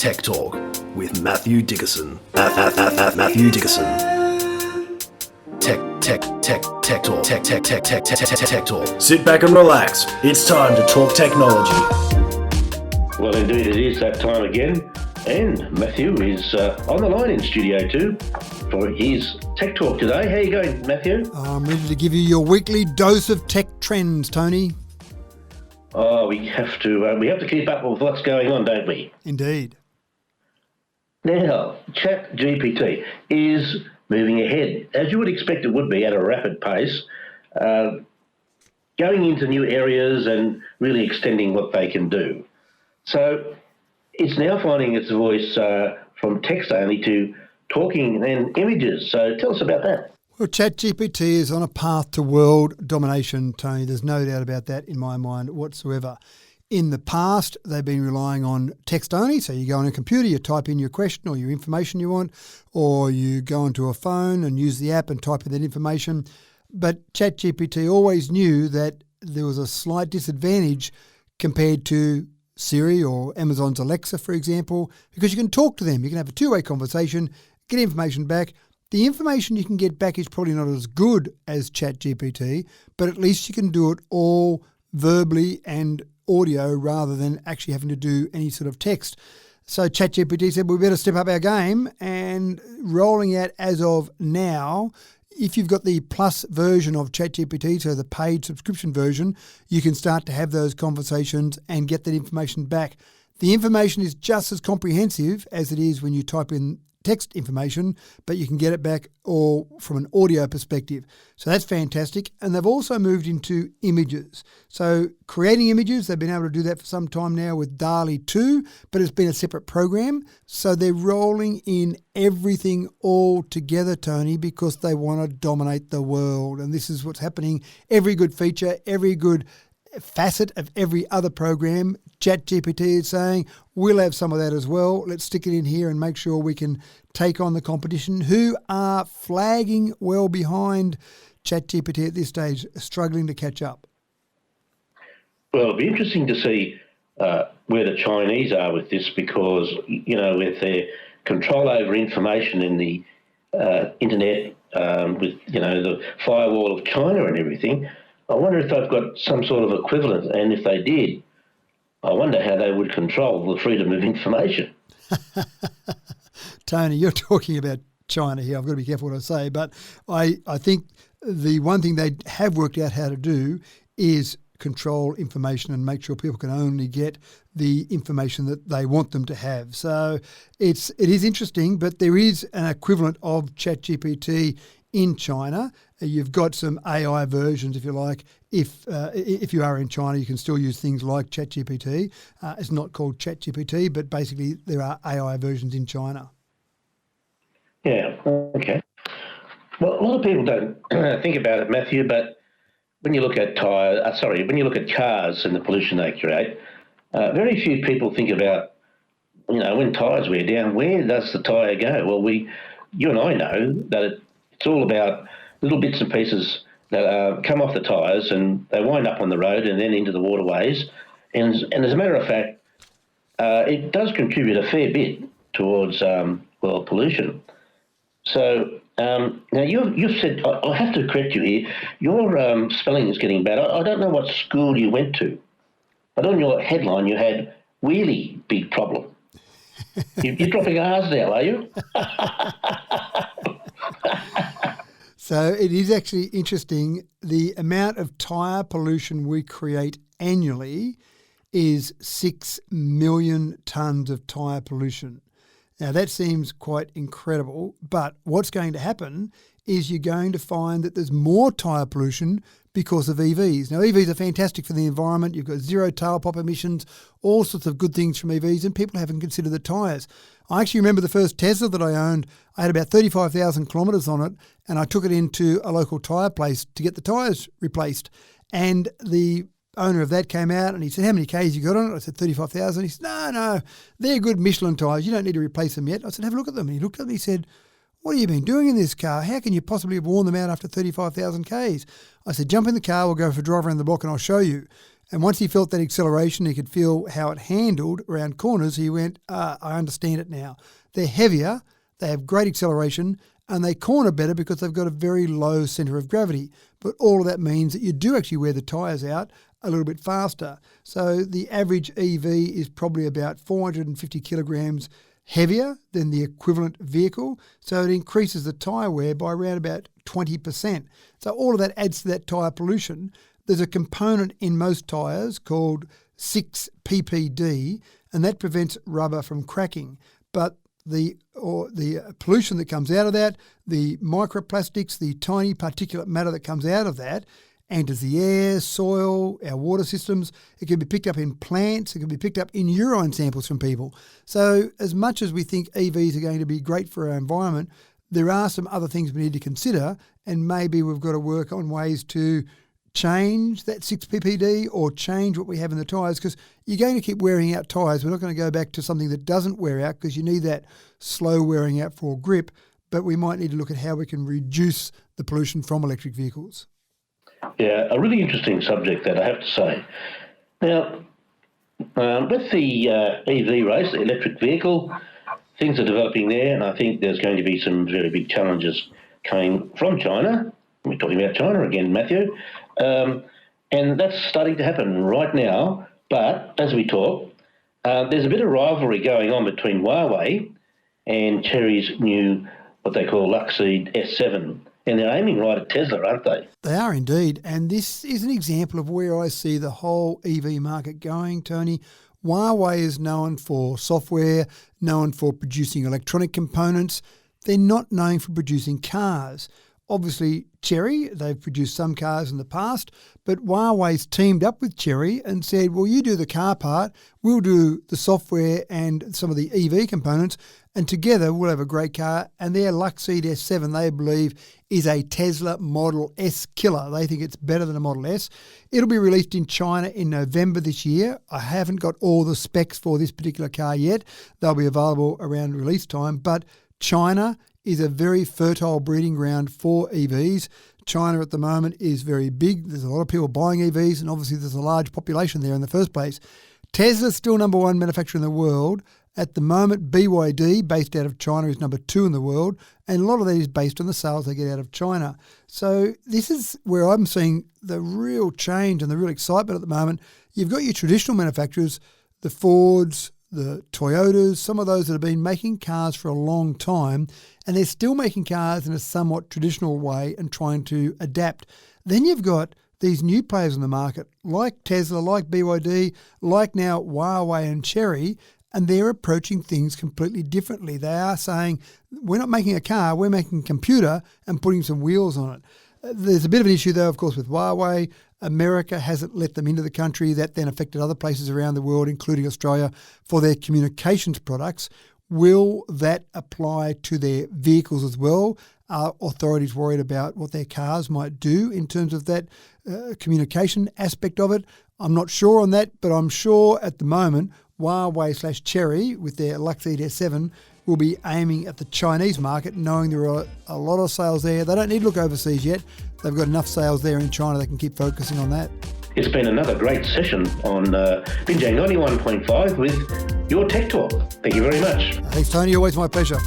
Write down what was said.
Tech Talk with Matthew Dickerson. Matthew Dickerson. Tech Talk. Sit back and relax. It's time to talk technology. Well, indeed, it is that time again. And Matthew is on the line in Studio 2 for his Tech Talk today. How are you going, Matthew? I'm ready to give you your weekly dose of tech trends, Tony. Oh, we have to keep up with what's going on, don't we? Indeed. Now, ChatGPT is moving ahead, as you would expect it would be, at a rapid pace, going into new areas and really extending what they can do. So it's now finding its voice from text only to talking and images. So tell us about that. Well, ChatGPT is on a path to world domination, Tony. There's no doubt about that in my mind whatsoever. In the past, they've been relying on text only. So you go on a computer, you type in your question or your information you want, or you go onto a phone and use the app and type in that information. But ChatGPT always knew that there was a slight disadvantage compared to Siri or Amazon's Alexa, for example, because you can talk to them. You can have a two-way conversation, get information back. The information you can get back is probably not as good as ChatGPT, but at least you can do it all verbally and audio rather than actually having to do any sort of text. So ChatGPT said, we better step up our game, and rolling out as of now, if you've got the plus version of ChatGPT, so the paid subscription version, you can start to have those conversations and get that information back. The information is just as comprehensive as it is when you type in text information, but you can get it back all from an audio perspective. So that's fantastic. And they've also moved into images. So creating images, they've been able to do that for some time now with DALL-E 2, but it's been a separate program. So they're rolling in everything all together, Tony, because they want to dominate the world. And this is what's happening. Every good feature, every good facet of every other program, ChatGPT is saying, we'll have some of that as well. Let's stick it in here and make sure we can take on the competition, who are flagging well behind ChatGPT at this stage, struggling to catch up. Well, it'll be interesting to see where the Chinese are with this, because, you know, with their control over information in the internet, with, you know, the firewall of China and everything, I wonder if they've got some sort of equivalent, and if they did, I wonder how they would control the freedom of information. Tony, you're talking about China here. I've got to be careful what I say, but I think the one thing they have worked out how to do is control information and make sure people can only get the information that they want them to have. So it is interesting, but there is an equivalent of ChatGPT in China. You've got some AI versions, if you like. If you are in China, you can still use things like ChatGPT. It's not called ChatGPT, but basically there are AI versions in China. Yeah, okay. Well, a lot of people don't think about it, Matthew, but when you look at when you look at cars and the pollution they create, very few people think about, you know, when tyres wear down, where does the tyre go? Well, you and I know that it's all about little bits and pieces that come off the tyres, and they wind up on the road and then into the waterways. And as a matter of fact, it does contribute a fair bit towards pollution. So now you've said, I have to correct you here, your spelling is getting bad. I don't know what school you went to, but on your headline you had really big problem. You're dropping R's now, are you? So it is actually interesting. The amount of tyre pollution we create annually is 6 million tonnes of tyre pollution. Now that seems quite incredible, but what's going to happen is you're going to find that there's more tyre pollution because of EVs. Now EVs are fantastic for the environment. You've got zero tailpipe emissions, all sorts of good things from EVs, and people haven't considered the tyres. I actually remember the first Tesla that I owned. I had about 35,000 kilometres on it, and I took it into a local tyre place to get the tyres replaced. And the owner of that came out and he said, how many Ks you got on it? I said, 35,000. He said, no, they're good Michelin tyres. You don't need to replace them yet. I said, have a look at them. And he looked at me and he said, what have you been doing in this car? How can you possibly have worn them out after 35,000 Ks? I said, jump in the car, we'll go for a drive around the block and I'll show you. And once he felt that acceleration, he could feel how it handled around corners. He went, I understand it now. They're heavier, they have great acceleration, and they corner better because they've got a very low centre of gravity. But all of that means that you do actually wear the tyres out a little bit faster. So the average EV is probably about 450 kilograms heavier than the equivalent vehicle. So it increases the tyre wear by around about 20%. So all of that adds to that tyre pollution. There's a component in most tyres called 6-PPD, and that prevents rubber from cracking. But the pollution that comes out of that, the microplastics, the tiny particulate matter that comes out of that, enters the air, soil, our water systems. It can be picked up in plants. It can be picked up in urine samples from people. So as much as we think EVs are going to be great for our environment, there are some other things we need to consider, and maybe we've got to work on ways to change that 6-PPD or change what we have in the tyres, because you're going to keep wearing out tyres. We're not going to go back to something that doesn't wear out because you need that slow wearing out for grip, but we might need to look at how we can reduce the pollution from electric vehicles. Yeah, a really interesting subject, that I have to say. Now, with the EV race, the electric vehicle, things are developing there, and I think there's going to be some very big challenges coming from China. We're talking about China again, Matthew. And that's starting to happen right now. But as we talk, there's a bit of rivalry going on between Huawei and Chery's new, what they call Luxeed S7. And they're aiming right at Tesla, aren't they? They are indeed. And this is an example of where I see the whole EV market going, Tony. Huawei is known for software, known for producing electronic components. They're not known for producing cars. Obviously, Chery, they've produced some cars in the past, but Huawei's teamed up with Chery and said, well, you do the car part, we'll do the software and some of the EV components, and together we'll have a great car. And their Luxeed S7, they believe, is a Tesla Model S killer. They think it's better than a Model S. It'll be released in China in November this year. I haven't got all the specs for this particular car yet. They'll be available around release time, but China is a very fertile breeding ground for EVs. China at the moment is very big. There's a lot of people buying EVs, and obviously there's a large population there in the first place. Tesla's still number one manufacturer in the world. At the moment, BYD, based out of China, is number 2 in the world, and a lot of that is based on the sales they get out of China. So this is where I'm seeing the real change and the real excitement at the moment. You've got your traditional manufacturers, the Fords, the Toyotas, some of those that have been making cars for a long time, and they're still making cars in a somewhat traditional way and trying to adapt. Then you've got these new players in the market, like Tesla, like BYD, like now Huawei and Chery, and they're approaching things completely differently. They are saying, we're not making a car, we're making a computer and putting some wheels on it. There's a bit of an issue, though, of course, with Huawei. America hasn't let them into the country. That then affected other places around the world, including Australia, for their communications products. Will that apply to their vehicles as well? Are authorities worried about what their cars might do in terms of that communication aspect of it? I'm not sure on that, but I'm sure at the moment Huawei/Chery with their Luxeed S7 will be aiming at the Chinese market, knowing there are a lot of sales there. They don't need to look overseas yet. They've got enough sales there in China. They can keep focusing on that. It's been another great session on Binjang 91.5 with your Tech Talk. Thank you very much. Thanks, Tony. Always my pleasure.